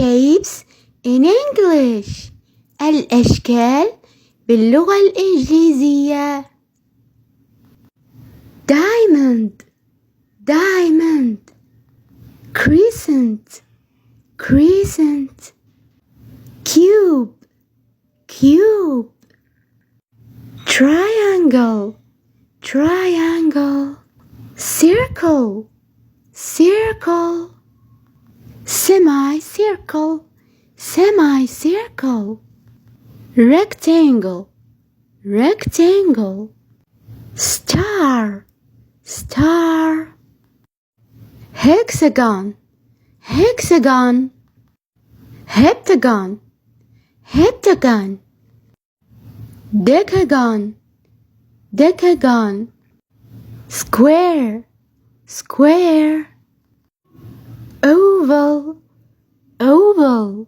Shapes in English. الأشكال باللغة الإنجليزية. Diamond, diamond. Crescent, crescent. Cube, cube. Triangle, triangle. Circle, circle. Semicircle, semicircle. Rectangle, rectangle. Star, star. Hexagon, hexagon. Heptagon, heptagon. Decagon, decagon. Square, square. Oval, oval.